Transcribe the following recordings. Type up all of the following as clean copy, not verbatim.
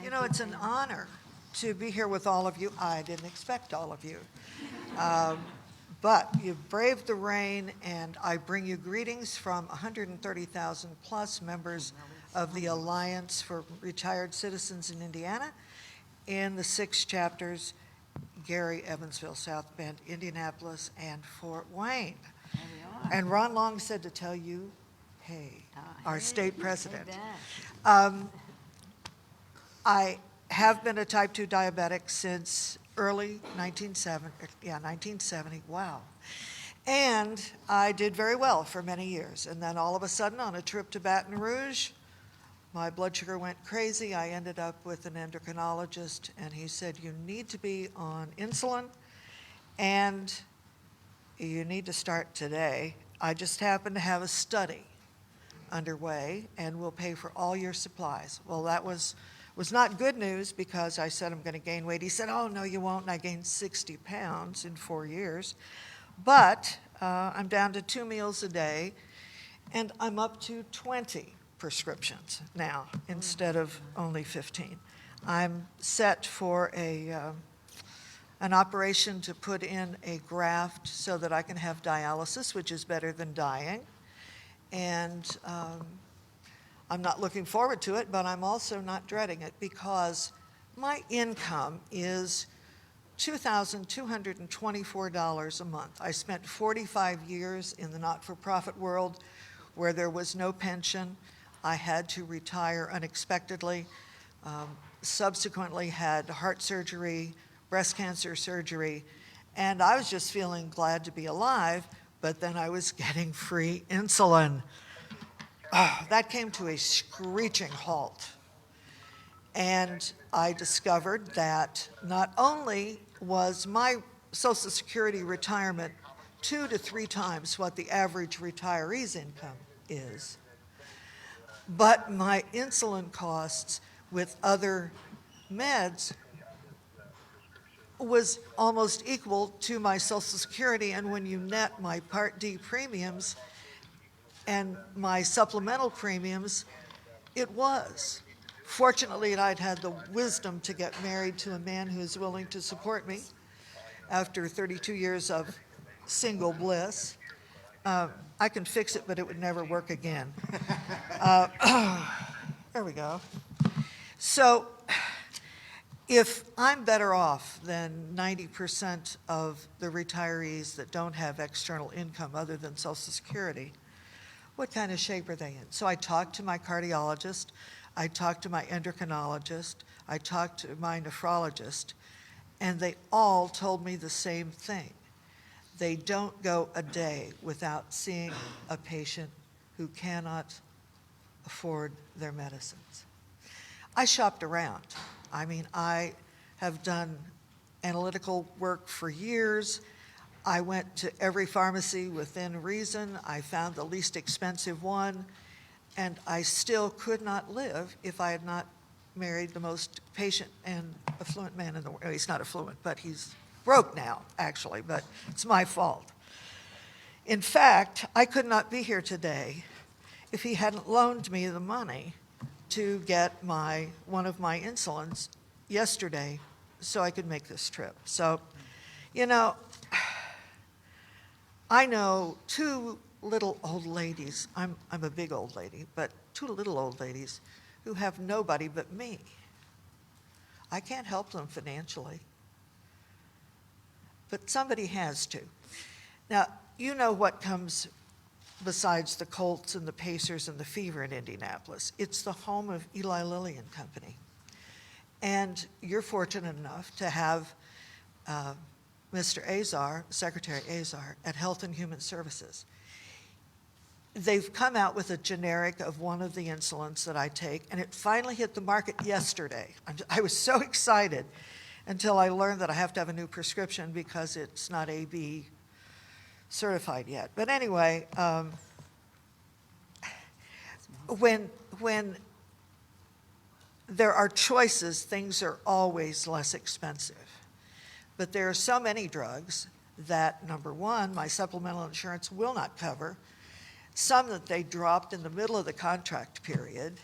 You know, it's an honor to be here with all of you. I didn't expect all of you. But you've braved the rain, and I bring you greetings from 130,000 plus members of the Alliance for Retired Citizens in Indiana in the 6 chapters, Gary, Evansville, South Bend, Indianapolis, and Fort Wayne. There we are. And Ron Long said to tell you, hey, our Hey, state say president. that. I have been a type 2 diabetic since early 1970, wow. And I did very well for many years. And then all of a sudden, on a trip to Baton Rouge, my blood sugar went crazy. I ended up with an endocrinologist, and he said, you need to be on insulin, and you need to start today. I just happen to have a study underway, and we'll pay for all your supplies. Well, that was not good news, because I said I'm going to gain weight. He said, oh, no, you won't, and I gained 60 pounds in 4 years. But I'm down to 2 meals a day, and I'm up to 20 prescriptions now instead of only 15. I'm set for an operation to put in a graft so that I can have dialysis, which is better than dying. And I'm not looking forward to it, but I'm also not dreading it, because my income is $2,224 a month. I spent 45 years in the not-for-profit world where there was no pension. I had to retire unexpectedly, subsequently had heart surgery, breast cancer surgery, and I was just feeling glad to be alive, but then I was getting free insulin. That came to a screeching halt. And I discovered that not only was my Social Security retirement 2 to 3 times what the average retiree's income is, but my insulin costs with other meds was almost equal to my Social Security. And when you net my Part D premiums and my supplemental premiums, it was. Fortunately, I'd had the wisdom to get married to a man who's willing to support me after 32 years of single bliss. I can fix it, but it would never work again. There we go. So if I'm better off than 90% of the retirees that don't have external income other than Social Security, what kind of shape are they in? So I talked to my cardiologist, I talked to my endocrinologist, I talked to my nephrologist, and they all told me the same thing. They don't go a day without seeing a patient who cannot afford their medicines. I shopped around. I mean, I have done analytical work for years. I went to every pharmacy within reason. I found the least expensive one, and I still could not live if I had not married the most patient and affluent man in the world. He's not affluent, but he's broke now, actually, but it's my fault. In fact, I could not be here today if he hadn't loaned me the money to get one of my insulins yesterday so I could make this trip. So, you know, I know 2 little old ladies, I'm a big old lady, but 2 little old ladies who have nobody but me. I can't help them financially, but somebody has to. Now, you know what comes besides the Colts and the Pacers and the Fever in Indianapolis. It's the home of Eli Lilly and Company. And you're fortunate enough to have Mr. Azar, Secretary Azar, at Health and Human Services. They've come out with a generic of one of the insulins that I take, and it finally hit the market yesterday. I was so excited until I learned that I have to have a new prescription because it's not AB certified yet. But anyway, when there are choices, things are always less expensive. But there are so many drugs that, number one, my supplemental insurance will not cover, some that they dropped in the middle of the contract period,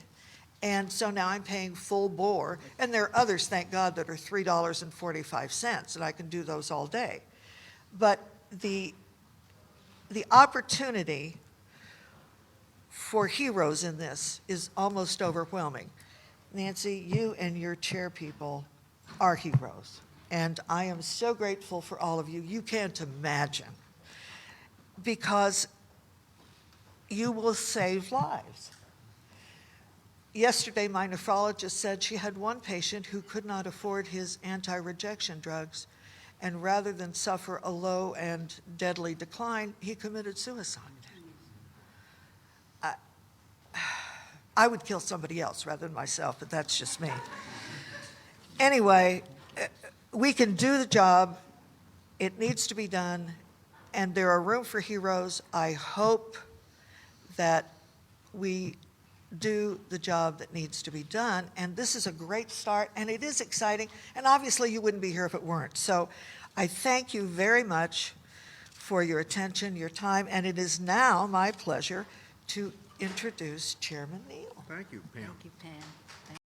And so now I'm paying full bore, and there are others, thank God, that are $3.45, and I can do those all day. But the opportunity for heroes in this is almost overwhelming. Nancy, you and your chair people are heroes, and I am so grateful for all of you. You can't imagine, because you will save lives. Yesterday, my nephrologist said she had one patient who could not afford his anti-rejection drugs, and rather than suffer a low and deadly decline, he committed suicide. I would kill somebody else rather than myself, but that's just me. Anyway, we can do the job. It needs to be done, and there are room for heroes. I hope that we do the job that needs to be done, and this is a great start, and it is exciting, and obviously you wouldn't be here if it weren't. So I thank you very much for your attention, your time, and it is now my pleasure to introduce Chairman Neal. Thank you, Pam. Thank you, Pam.